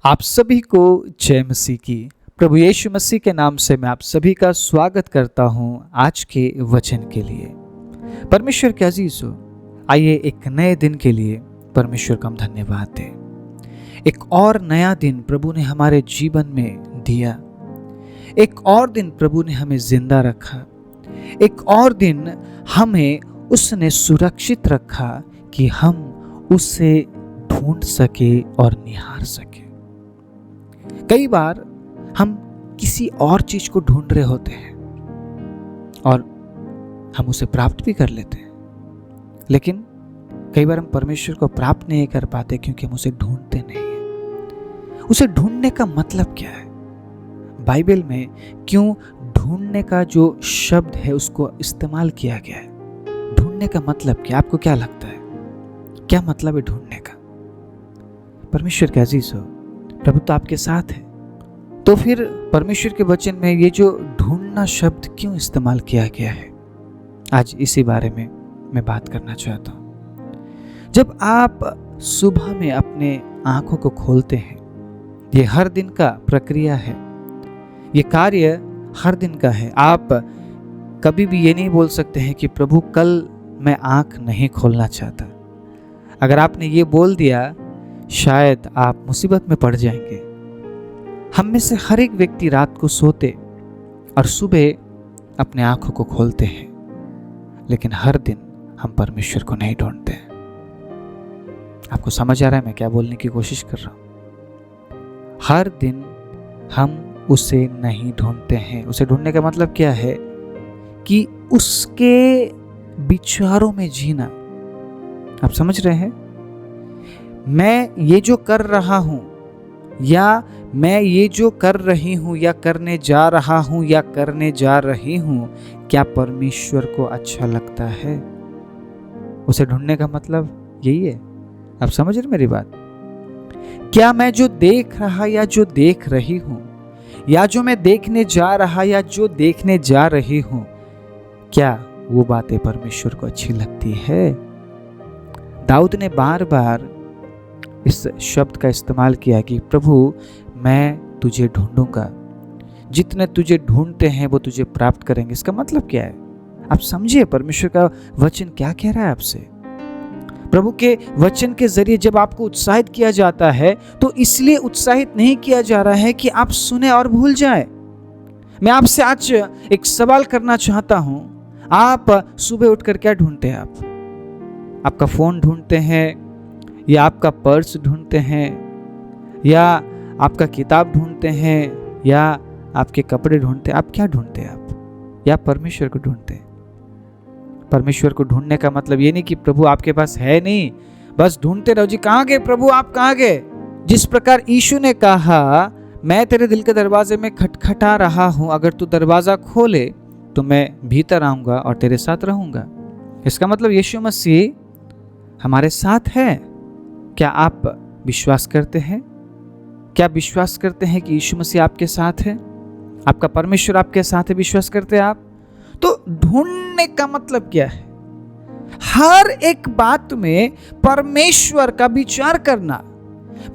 आप सभी को जय मसीह की। प्रभु यीशु मसीह के नाम से मैं आप सभी का स्वागत करता हूं आज के वचन के लिए। परमेश्वर के अजीज हो, आइए एक नए दिन के लिए परमेश्वर का हम धन्यवाद दें। एक और नया दिन प्रभु ने हमारे जीवन में दिया। एक और दिन प्रभु ने हमें जिंदा रखा। एक और दिन हमें उसने सुरक्षित रखा कि हम उसे ढूंढ सके और निहार सके। कई बार हम किसी और चीज को ढूंढ रहे होते हैं और हम उसे प्राप्त भी कर लेते हैं, लेकिन कई बार हम परमेश्वर को प्राप्त नहीं कर पाते क्योंकि हम उसे ढूंढते नहीं हैं। उसे ढूंढने का मतलब क्या है? बाइबल में क्यों ढूंढने का जो शब्द है उसको इस्तेमाल किया गया है? ढूंढने का मतलब क्या? आपको क्या लगता है? क्या मतलब है ढूंढने का? परमेश्वर के अजीज हो, प्रभु तो आपके साथ है, तो फिर परमेश्वर के वचन में ये जो ढूंढना शब्द क्यों इस्तेमाल किया गया है? आज इसी बारे में मैं बात करना चाहता हूं। जब आप सुबह में अपने आंखों को खोलते हैं, ये हर दिन का प्रक्रिया है, ये कार्य हर दिन का है। आप कभी भी ये नहीं बोल सकते हैं कि प्रभु कल मैं आंख नहीं खोलना चाहता। अगर आपने ये बोल दिया, शायद आप मुसीबत में पड़ जाएंगे। हम में से हर एक व्यक्ति रात को सोते और सुबह अपने आंखों को खोलते हैं, लेकिन हर दिन हम परमेश्वर को नहीं ढूंढते हैं। आपको समझ आ रहा है मैं क्या बोलने की कोशिश कर रहा हूं? हर दिन हम उसे नहीं ढूंढते हैं। उसे ढूंढने का मतलब क्या है? कि उसके विचारों में जीना। आप समझ रहे हैं? मैं ये जो कर रहा हूं, या मैं ये जो कर रही हूं, या करने जा रहा हूं, या करने जा रही हूं, क्या परमेश्वर को अच्छा लगता है? उसे ढूंढने का मतलब यही है। आप समझ रहे मेरी बात? क्या मैं जो देख रहा या जो देख रही हूं, या जो मैं देखने जा रहा या जो देखने जा रही हूं, क्या वो बातें परमेश्वर को अच्छी लगती है? दाऊद ने बार बार इस शब्द का इस्तेमाल किया कि प्रभु मैं तुझे ढूंढूंगा। जितने तुझे ढूंढते हैं वो तुझे प्राप्त करेंगे। इसका मतलब क्या है? आप समझिए परमेश्वर का वचन क्या कह रहा है आपसे। प्रभु के वचन के जरिए जब आपको उत्साहित किया जाता है तो इसलिए उत्साहित नहीं किया जा रहा है कि आप सुने और भूल जाए। मैं आपसे आज एक सवाल करना चाहता हूं। आप सुबह उठकर क्या ढूंढते हैं? आपका फोन ढूंढते हैं, या आपका पर्स ढूंढते हैं, या आपका किताब ढूंढते हैं, या आपके कपड़े ढूंढते हैं? आप क्या ढूंढते हैं? आप या परमेश्वर को ढूंढते हैं? परमेश्वर को ढूंढने का मतलब ये नहीं कि प्रभु आपके पास है नहीं, बस ढूंढते रहो। जी कहाँ गए प्रभु, आप कहाँ गए? जिस प्रकार यीशु ने कहा, मैं तेरे दिल के दरवाजे में खटखटा रहा हूं, अगर तू दरवाजा खोले तो मैं भीतर आऊंगा और तेरे साथ रहूंगा। इसका मतलब यीशु मसीह हमारे साथ है। क्या आप विश्वास करते हैं? क्या विश्वास करते हैं कि यीशु मसीह आपके साथ है? आपका परमेश्वर आपके साथ है? विश्वास करते हैं आप? तो ढूंढने का मतलब क्या है? हर एक बात में परमेश्वर का विचार करना।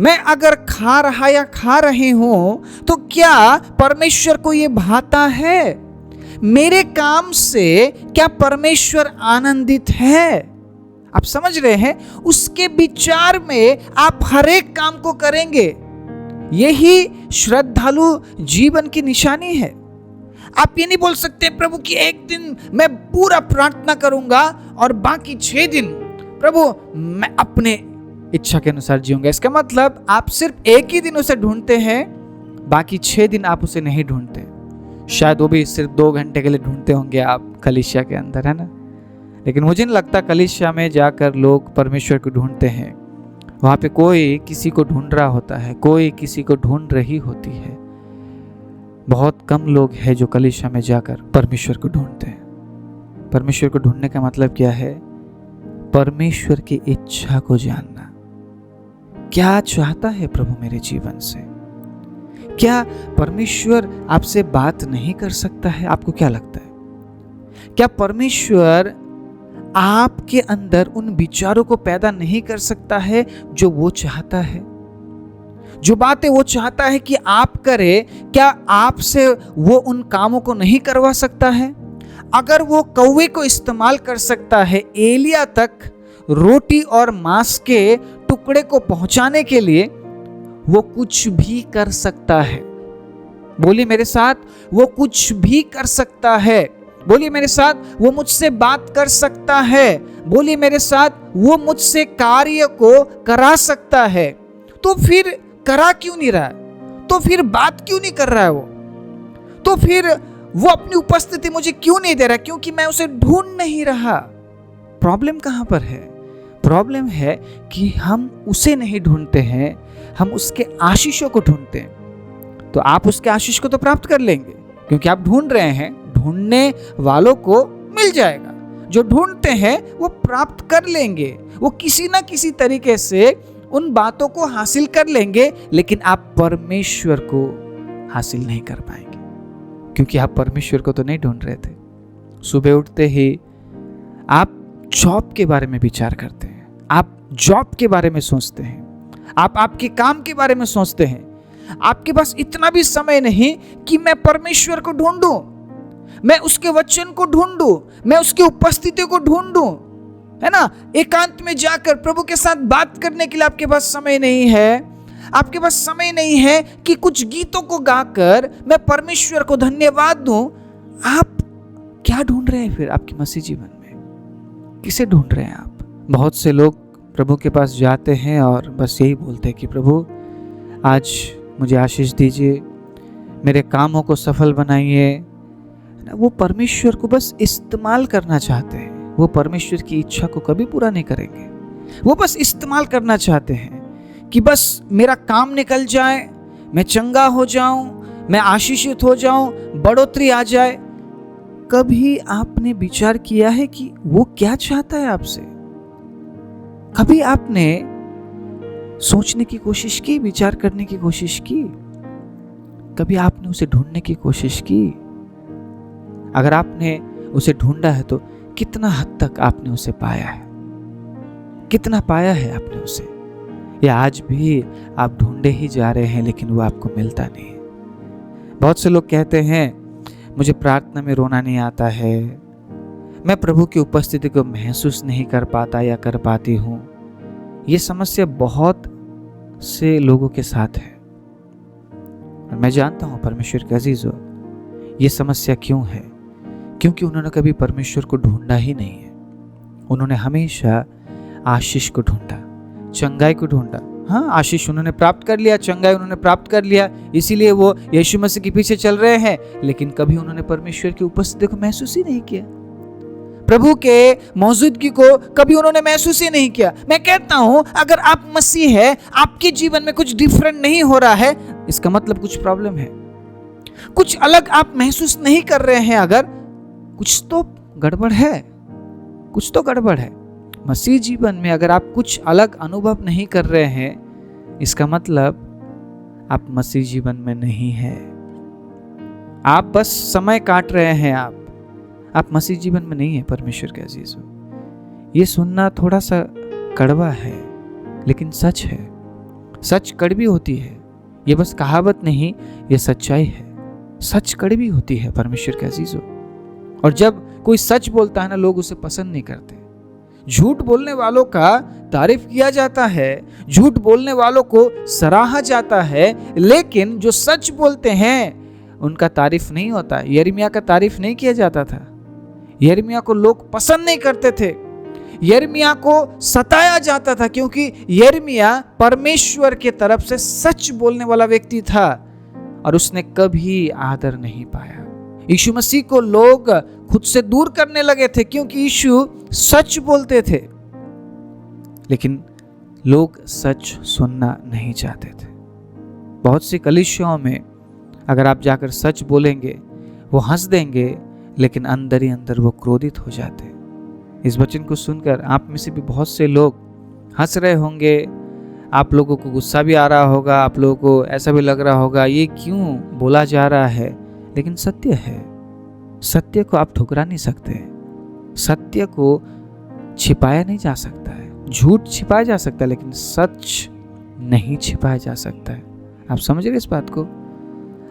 मैं अगर खा रहा या खा रही हूं तो क्या परमेश्वर को यह भाता है? मेरे काम से क्या परमेश्वर आनंदित है? आप समझ रहे हैं? उसके विचार में आप हर एक काम को करेंगे। यही श्रद्धालु जीवन की निशानी है। आप ये नहीं बोल सकते प्रभु कि एक दिन मैं पूरा प्रार्थना करूंगा और बाकी 6 दिन प्रभु मैं अपने इच्छा के अनुसार जीऊंगा। इसका मतलब आप सिर्फ एक ही दिन उसे ढूंढते हैं, बाकी 6 दिन आप उसे नहीं ढूंढते। शायद वो भी सिर्फ 2 घंटे के लिए ढूंढते होंगे आप कलीसिया के अंदर, है ना? लेकिन मुझे नहीं लगता कलीसिया में जाकर लोग परमेश्वर को ढूंढते हैं। वहां पे कोई किसी को ढूंढ रहा होता है, कोई किसी को ढूंढ रही होती है। बहुत कम लोग हैं जो कलीसिया में जाकर परमेश्वर को ढूंढते हैं। परमेश्वर को ढूंढने का मतलब क्या है? परमेश्वर की इच्छा को जानना। क्या चाहता है प्रभु मेरे जीवन से? क्या परमेश्वर आपसे बात नहीं कर सकता है? आपको क्या लगता है? क्या परमेश्वर आपके अंदर उन विचारों को पैदा नहीं कर सकता है जो वो चाहता है? जो बातें वो चाहता है कि आप करें, क्या आपसे वो उन कामों को नहीं करवा सकता है? अगर वो कौवे को इस्तेमाल कर सकता है एलिया तक रोटी और मांस के टुकड़े को पहुंचाने के लिए, वो कुछ भी कर सकता है। बोलिए मेरे साथ, वो कुछ भी कर सकता है। बोलिए मेरे साथ, वो मुझसे बात कर सकता है। बोलिए मेरे साथ, वो मुझसे कार्य को करा सकता है। तो फिर करा क्यों नहीं रहा है? तो फिर बात क्यों नहीं कर रहा है वो? तो फिर वो अपनी उपस्थिति मुझे क्यों नहीं दे रहा? क्योंकि मैं उसे ढूंढ नहीं रहा। प्रॉब्लम कहां पर है? प्रॉब्लम है कि हम उसे नहीं ढूंढते हैं, हम उसके आशीषों को ढूंढते हैं। तो आप उसके आशीष को तो प्राप्त कर लेंगे, क्योंकि आप ढूंढ रहे हैं। ढूंढने वालों को मिल जाएगा, जो ढूंढते हैं वो प्राप्त कर लेंगे। वो किसी ना किसी तरीके से उन बातों को हासिल कर लेंगे, लेकिन आप परमेश्वर को हासिल नहीं कर पाएंगे, क्योंकि आप परमेश्वर को तो नहीं ढूंढ रहे थे। सुबह उठते ही आप जॉब के बारे में विचार करते हैं, आप जॉब के बारे में सोचते हैं, आप आपके काम के बारे में सोचते हैं। आपके पास इतना भी समय नहीं कि मैं परमेश्वर को ढूंढूं, मैं उसके वचन को ढूंढूं, मैं उसकी उपस्थिति को ढूंढूं, है ना। एकांत में जाकर प्रभु के साथ बात करने के लिए आपके पास समय नहीं है। आपके पास समय नहीं है कि कुछ गीतों को गाकर मैं परमेश्वर को धन्यवाद दूं। आप क्या ढूंढ रहे हैं फिर आपकी मसीह जीवन में? किसे ढूंढ रहे हैं आप? बहुत से लोग प्रभु के पास जाते हैं और बस यही बोलते हैं कि प्रभु आज मुझे आशीष दीजिए, मेरे कामों को सफल बनाइए। वो परमेश्वर को बस इस्तेमाल करना चाहते हैं, वो परमेश्वर की इच्छा को कभी पूरा नहीं करेंगे। वो बस इस्तेमाल करना चाहते हैं कि बस मेरा काम निकल जाए, मैं चंगा हो जाऊं, मैं आशीषित हो जाऊं, बढ़ोतरी आ जाए। कभी आपने विचार किया है कि वो क्या चाहता है आपसे? कभी आपने सोचने की कोशिश की, विचार करने की कोशिश की? कभी आपने उसे ढूंढने की कोशिश की? अगर आपने उसे ढूंढा है तो कितना हद तक आपने उसे पाया है? कितना पाया है आपने उसे? या आज भी आप ढूंढे ही जा रहे हैं लेकिन वो आपको मिलता नहीं है? बहुत से लोग कहते हैं मुझे प्रार्थना में रोना नहीं आता है, मैं प्रभु की उपस्थिति को महसूस नहीं कर पाता या कर पाती हूँ। ये समस्या बहुत से लोगों के साथ है और मैं जानता हूँ परमेश्वर के अजीजों, ये समस्या क्यों है? क्योंकि उन्होंने कभी परमेश्वर को ढूंढा ही नहीं है। उन्होंने हमेशा आशीष को ढूंढा, चंगाई को ढूंढा। हाँ, आशीष उन्होंने प्राप्त कर लिया, चंगाई उन्होंने प्राप्त कर लिया, इसीलिए वो यीशु मसीह के पीछे चल रहे हैं, लेकिन कभी उन्होंने परमेश्वर की उपस्थिति को महसूस ही नहीं किया। प्रभु के मौजूदगी को कभी उन्होंने महसूस ही नहीं किया। मैं कहता हूं, अगर आप मसीह है, आपके जीवन में कुछ डिफरेंट नहीं हो रहा है, इसका मतलब कुछ प्रॉब्लम है, कुछ अलग आप महसूस नहीं कर रहे हैं। अगर कुछ तो गड़बड़ है, कुछ तो गड़बड़ है मसीह जीवन में। अगर आप कुछ अलग अनुभव नहीं कर रहे हैं, इसका मतलब आप मसीह जीवन में नहीं है। आप बस समय काट रहे हैं, आप मसीह जीवन में नहीं है। परमेश्वर के अजीजों, ये सुनना थोड़ा सा कड़वा है, लेकिन सच है। सच कड़वी होती है, ये बस कहावत नहीं, ये सच्चाई है। सच कड़वी होती है परमेश्वर के अजीजों। और जब कोई सच बोलता है ना, लोग उसे पसंद नहीं करते। झूठ बोलने वालों का तारीफ किया जाता है, झूठ बोलने वालों को सराहा जाता है, लेकिन जो सच बोलते हैं उनका तारीफ नहीं होता। यिर्मयाह का तारीफ नहीं किया जाता था। यिर्मयाह को लोग पसंद नहीं करते थे, यिर्मयाह को सताया जाता था, क्योंकि यिर्मयाह परमेश्वर के तरफ से सच बोलने वाला व्यक्ति था और उसने कभी आदर नहीं पाया। यीशु मसीह को लोग खुद से दूर करने लगे थे, क्योंकि यीशु सच बोलते थे, लेकिन लोग सच सुनना नहीं चाहते थे। बहुत सी कलीसियाओं में अगर आप जाकर सच बोलेंगे, वो हंस देंगे, लेकिन अंदर ही अंदर वो क्रोधित हो जाते। इस वचन को सुनकर आप में से भी बहुत से लोग हंस रहे होंगे, आप लोगों को गुस्सा भी आ रहा होगा, आप लोगों को ऐसा भी लग रहा होगा ये क्यों बोला जा रहा है, लेकिन सत्य है। सत्य को आप ठुकरा नहीं सकते, सत्य को छिपाया नहीं जा सकता है। झूठ छिपाया जा सकता है, लेकिन सच नहीं छिपाया जा सकता है। आप समझ रहे इस बात को?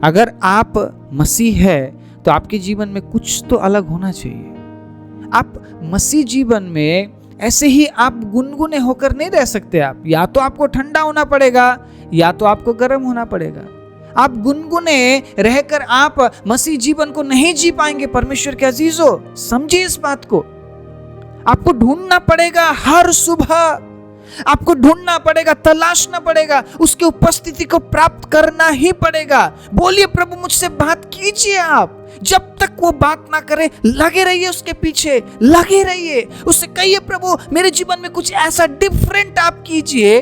अगर आप मसीह है तो आपके जीवन में कुछ तो अलग होना चाहिए। आप मसीह जीवन में ऐसे ही आप गुनगुने होकर नहीं रह सकते। आप या तो आपको ठंडा होना पड़ेगा या तो आपको गर्म होना पड़ेगा। आप गुनगुने रहकर आप मसीह जीवन को नहीं जी पाएंगे। परमेश्वर के अजीजों, समझिए इस बात को। आपको ढूंढना पड़ेगा हर सुबह, आपको ढूंढना पड़ेगा, तलाशना पड़ेगा, उसकी उपस्थिति को प्राप्त करना ही पड़ेगा। बोलिए प्रभु मुझसे बात कीजिए। आप जब तक वो बात ना करे लगे रहिए, उसके पीछे लगे रहिए, उससे कहिए प्रभु मेरे जीवन में कुछ ऐसा डिफरेंट आप कीजिए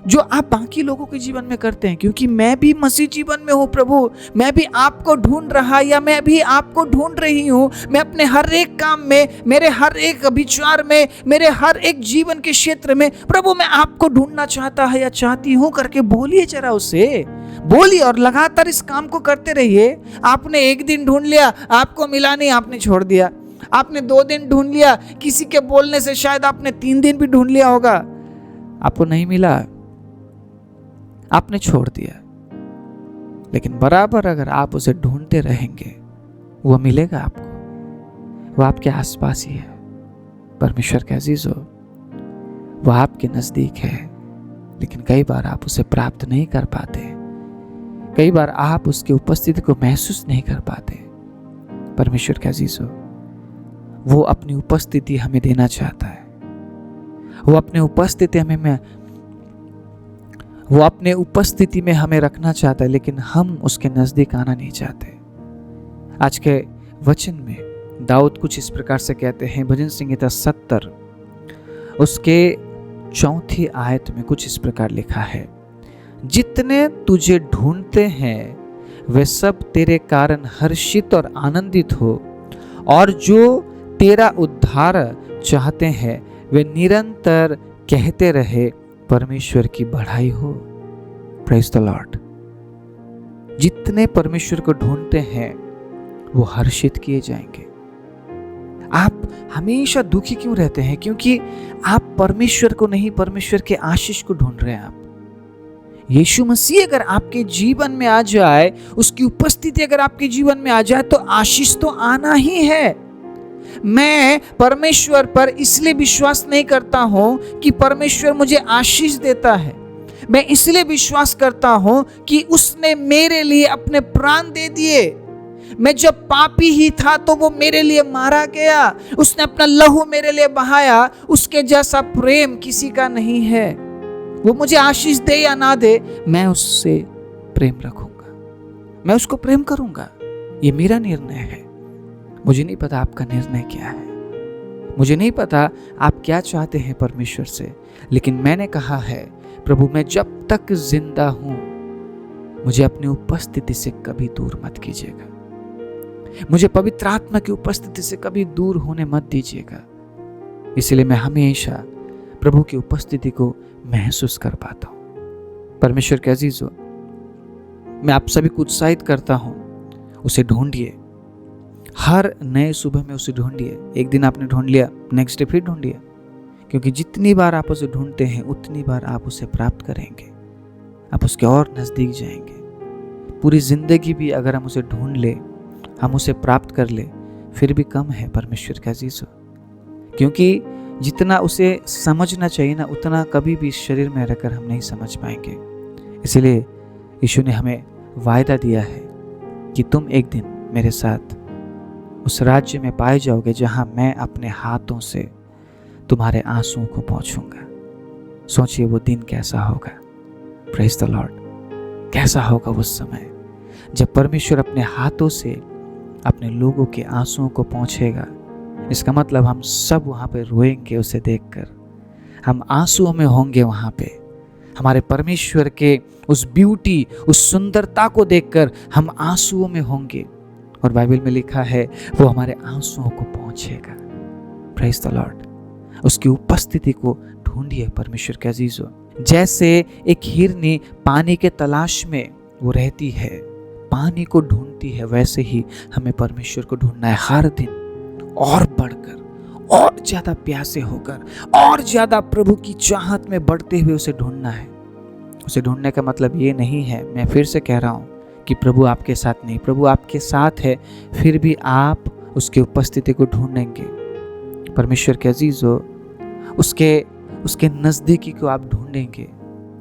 जो आप बाकी लोगों के जीवन में करते हैं। क्योंकि मैं भी मसीह जीवन में हूँ प्रभु, मैं भी आपको ढूंढ रहा या मैं भी आपको ढूंढ रही हूँ। मैं अपने हर एक काम में, मेरे हर एक विचार में, मेरे हर एक जीवन के क्षेत्र में प्रभु मैं आपको ढूंढना चाहता है या चाहती हूँ करके बोलिए, जरा उससे बोलिए और लगातार इस काम को करते रहिए। आपने एक दिन ढूंढ लिया, आपको मिला नहीं, आपने छोड़ दिया। आपने 2 दिन ढूंढ लिया, किसी के बोलने से शायद आपने 3 दिन भी ढूंढ लिया होगा, आपको नहीं मिला, आपने छोड़ दिया। लेकिन बराबर अगर आप उसे ढूंढते रहेंगे वो मिलेगा आपको। वो आपके आसपास ही है। परमेश्वर के अजीजों, वो आपके नजदीक है, लेकिन कई बार आप उसे प्राप्त नहीं कर पाते। कई बार आप उसकी उपस्थिति को महसूस नहीं कर पाते। परमेश्वर के अजीजों, वो अपनी उपस्थिति हमें देना चाहता है। वो अपनी उपस्थिति में हमें रखना चाहता है, लेकिन हम उसके नजदीक आना नहीं चाहते। आज के वचन में दाऊद कुछ इस प्रकार से कहते हैं, भजन संहिता 70 उसके 4 आयत में कुछ इस प्रकार लिखा है, जितने तुझे ढूंढते हैं वे सब तेरे कारण हर्षित और आनंदित हो, और जो तेरा उद्धार चाहते हैं वे निरंतर कहते रहे परमेश्वर की बढ़ाई हो। Praise the Lord. जितने परमेश्वर को ढूंढते हैं वो हर्षित किए जाएंगे। आप हमेशा दुखी क्यों रहते हैं? क्योंकि आप परमेश्वर को नहीं, परमेश्वर के आशीष को ढूंढ रहे हैं। आप यीशु मसीह अगर आपके जीवन में आ जाए, उसकी उपस्थिति अगर आपके जीवन में आ जाए, तो आशीष तो आना ही है। मैं परमेश्वर पर इसलिए विश्वास नहीं करता हूं कि परमेश्वर मुझे आशीष देता है। मैं इसलिए विश्वास करता हूं कि उसने मेरे लिए अपने प्राण दे दिए। मैं जब पापी ही था तो वो मेरे लिए मारा गया, उसने अपना लहू मेरे लिए बहाया। उसके जैसा प्रेम किसी का नहीं है। वो मुझे आशीष दे या ना दे, मैं उससे प्रेम रखूंगा, मैं उसको प्रेम करूंगा। ये मेरा निर्णय है। मुझे नहीं पता आपका निर्णय क्या है, मुझे नहीं पता आप क्या चाहते हैं परमेश्वर से, लेकिन मैंने कहा है प्रभु मैं जब तक जिंदा हूं मुझे अपनी उपस्थिति से कभी दूर मत कीजिएगा, मुझे पवित्र आत्मा की उपस्थिति से कभी दूर होने मत दीजिएगा। इसलिए मैं हमेशा प्रभु की उपस्थिति को महसूस कर पाता हूं। परमेश्वर के अजीजों, मैं आप सभी को उत्साहित करता हूं, उसे ढूंढिए। हर नए सुबह में उसे ढूंढिए। एक दिन आपने ढूंढ लिया, नेक्स्ट डे फिर ढूंढिए, क्योंकि जितनी बार आप उसे ढूंढते हैं उतनी बार आप उसे प्राप्त करेंगे, आप उसके और नजदीक जाएंगे। पूरी जिंदगी भी अगर हम उसे ढूंढ ले, हम उसे प्राप्त कर ले, फिर भी कम है परमेश्वर का अजीजों। क्योंकि जितना उसे समझना चाहिए ना, उतना कभी भी इस शरीर में रहकर हम नहीं समझ पाएंगे। इसलिए यीशु ने हमें वायदा दिया है कि तुम एक दिन मेरे साथ उस राज्य में पाए जाओगे जहां मैं अपने हाथों से तुम्हारे आंसुओं को पोंछूंगा। सोचिए वो दिन कैसा होगा। Praise the Lord. कैसा होगा उस समय जब परमेश्वर अपने हाथों से अपने लोगों के आंसुओं को पोंछेगा। इसका मतलब हम सब वहां पे रोएंगे उसे देखकर, हम आंसुओं में होंगे वहां पे। हमारे परमेश्वर के उस ब्यूटी, उस सुंदरता को देखकर हम आंसुओं में होंगे। और बाइबल में लिखा है वो हमारे आंसुओं को पोंछेगा। Praise the Lord. उसकी उपस्थिति को ढूंढिए परमेश्वर के अजीजों। जैसे एक हिरनी पानी के तलाश में वो रहती है, पानी को ढूंढती है, वैसे ही हमें परमेश्वर को ढूंढना है हर दिन, और बढ़कर, और ज्यादा प्यासे होकर, और ज्यादा प्रभु की चाहत में बढ़ते हुए उसे ढूंढना है। उसे ढूंढने का मतलब ये नहीं है, मैं फिर से कह रहा हूँ कि प्रभु आपके साथ नहीं, प्रभु आपके साथ है, फिर भी आप उसकी उपस्थिति को ढूंढेंगे। परमेश्वर के अजीज हो, उसके नज़दीकी को आप ढूंढेंगे।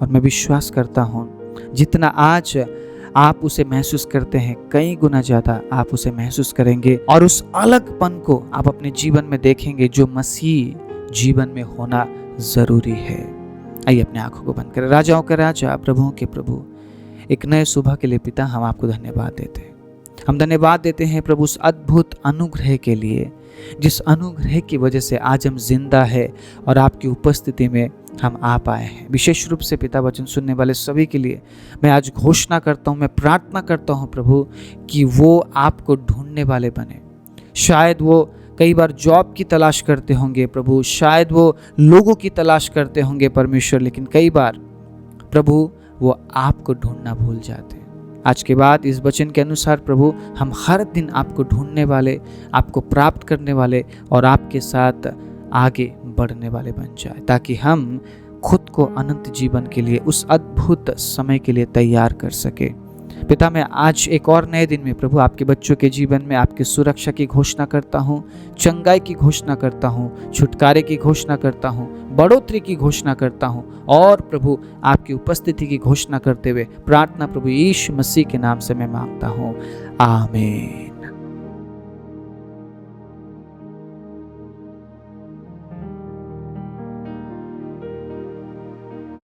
और मैं विश्वास करता हूँ जितना आज आप उसे महसूस करते हैं, कई गुना ज़्यादा आप उसे महसूस करेंगे और उस अलगपन को आप अपने जीवन में देखेंगे जो मसीह जीवन में होना ज़रूरी है। आइए अपने आंखों को बंद करें। राजाओं का राजा, प्रभुओं के प्रभु, एक नए सुबह के लिए पिता हम आपको धन्यवाद देते हैं। हम धन्यवाद देते हैं प्रभु उस अद्भुत अनुग्रह के लिए, जिस अनुग्रह की वजह से आज हम जिंदा है और आपकी उपस्थिति में हम आ पाए हैं। विशेष रूप से पिता वचन सुनने वाले सभी के लिए मैं आज घोषणा करता हूँ, मैं प्रार्थना करता हूँ प्रभु कि वो आपको ढूंढने वाले बने। शायद वो कई बार जॉब की तलाश करते होंगे प्रभु, शायद वो लोगों की तलाश करते होंगे परमेश्वर, लेकिन कई बार प्रभु वो आपको ढूंढना भूल जाते हैं। आज के बाद इस वचन के अनुसार प्रभु हम हर दिन आपको ढूंढने वाले, आपको प्राप्त करने वाले और आपके साथ आगे बढ़ने वाले बन जाए, ताकि हम खुद को अनंत जीवन के लिए, उस अद्भुत समय के लिए तैयार कर सके। पिता, मैं आज एक और नए दिन में प्रभु आपके बच्चों के जीवन में आपकी सुरक्षा की घोषणा करता हूँ, चंगाई की घोषणा करता हूँ, छुटकारे की घोषणा करता हूँ, बढ़ोतरी की घोषणा करता हूँ और प्रभु आपकी उपस्थिति की घोषणा करते हुए प्रार्थना प्रभु यीशु मसीह के नाम से मैं मांगता हूँ, आमीन।